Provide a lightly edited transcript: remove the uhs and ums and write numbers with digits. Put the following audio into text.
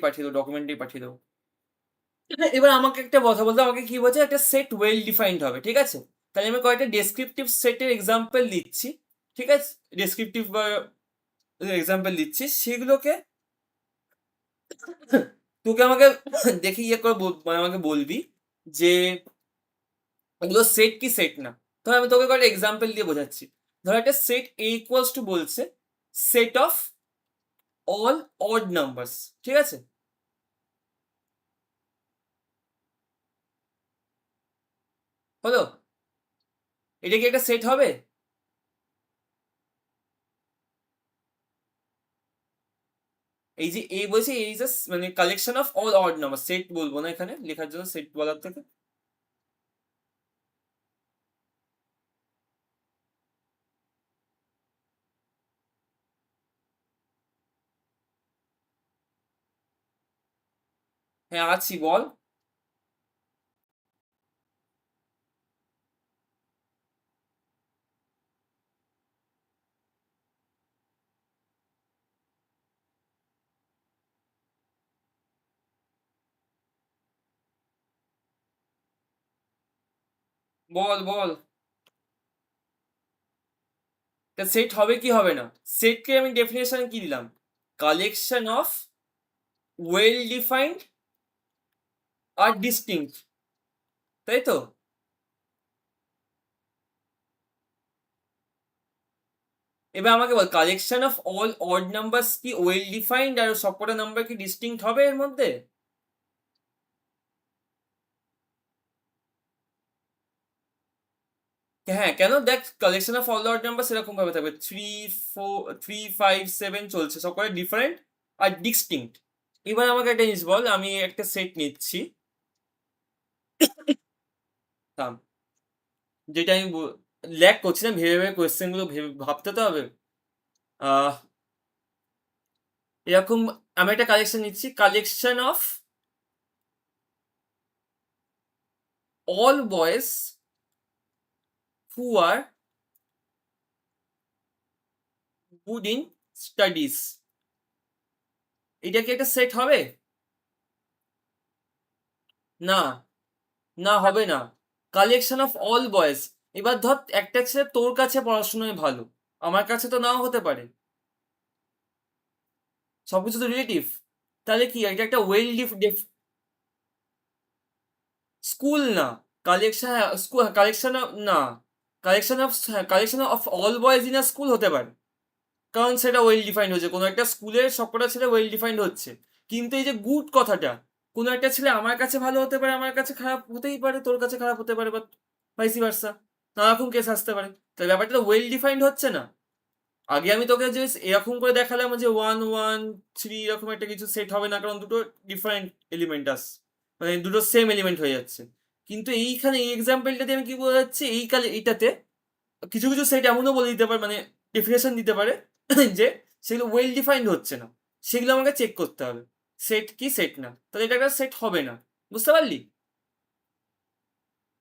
পাঠিয়ে দেবো, ডকুমেন্টেই পাঠিয়ে দেবো। এবার আমাকে একটা কথা বলতে, আমাকে কি বলছে, একটা সেট ওয়েল ডিফাইন্ড হবে, ঠিক আছে? তাহলে আমি কয়েকটা ডেসক্রিপটিভ সেটের এক্সাম্পল দিচ্ছি, ঠিক আছে? ডেসক্রিপটিভ বা এক্সাম্পল দিচ্ছি, সেগুলোকে তোকে আমাকে দেখে ইয়ে করে মানে আমাকে বলবি যে এগুলো সেট কি সেট না। ধর আমি তোকে কয়েকটা এক্সাম্পল দিয়ে বোঝাচ্ছি। ধর একটা সেট এ ইকুয়ালস টু বলছে set of all odd numbers, ঠিক আছে? হলো? এটা কি একটা সেট হবে? এই যে এ বলছে এই জাস্ট মানে collection of all odd number, set বলবো না এখানে লেখার জন্য, সেট বলার থেকে। হ্যাঁ আছি, বল। বল বল। তা সেট হবে কি হবে না? সেটকে আমি ডেফিনেশন কি দিলাম? কালেকশন অফ ওয়েল ডিফাইন্ড আর ডিস্টিংক্ট, তাই তো? এবার আমাকে বল, collection of all odd numbers কি ওয়েল ডিফাইন্ড আর সবকটা নাম্বার কি ডিস্টিংক্ট হবে এর মধ্যে? হ্যাঁ, কেন? দেখ, collection of all odd number সেরকম ভাবে থাকবে, 3 4 3 5 7 চলছে, সবকটা ডিফারেন্ট আর ডিস্টিংক্ট। এবার আমাকে একটা জিনিস বল, আমি একটা সেট নিচ্ছি, থাম, যেটা আমি ল্যাক করছি না, ভেবে ভেবে কোয়েশ্চেন গুলো ভেবে ভাবতে তো হবে। আহ এরকম আমি একটা কালেকশন নিচ্ছি, collection of all boys who are good in studies. এটা কি একটা সেট হবে? না, না হবে না। কালেকশন অফ অল বয়েজ, এবার ধর একটা ছেলে তোর কাছে পড়াশোনায় ভালো, আমার কাছে তো নাও হতে পারে, সবকিছু তো রিলেটিভ। তাহলে কি এটা একটা ওয়েল স্কুল না, কালেকশন, স্কুল কালেকশন না, collection of all boys in a school হতে পারে, কারণ সেটা ওয়েল ডিফাইন্ড হচ্ছে, কোনো একটা স্কুলের সবকটা ছেলে ওয়েল ডিফাইন্ড হচ্ছে। কিন্তু এই যে গুড কথাটা, কোনো একটা ছেলে আমার কাছে ভালো হতে পারে, আমার কাছে খারাপ হতেই পারে, তোর কাছে খারাপ হতে পারে, বা ভাইসি ভার্সা, নানা রকম কেস আসতে পারে। তাই ব্যাপারটা তো ওয়েল ডিফাইন্ড হচ্ছে না। আগে আমি তোকে যে এরকম করে দেখালাম যে 1 1 3 এরকম একটা কিছু সেট হবে না, কারণ দুটো ডিফারেন্ট এলিমেন্ট আস, মানে দুটো সেম এলিমেন্ট হয়ে যাচ্ছে। কিন্তু এইখানে এই এক্সাম্পলটাতে আমি কি বোঝাচ্ছি, এই কালে এইটাতে কিছু কিছু সেট এমনও বলে দিতে পারে, মানে ডেফিনেশন দিতে পারে যে সেগুলো ওয়েল ডিফাইন্ড হচ্ছে না, সেগুলো আমাকে চেক করতে হবে সেট কি সেট না, তাহলে এটা একটা সেট হবে না। বুঝতে পারলি?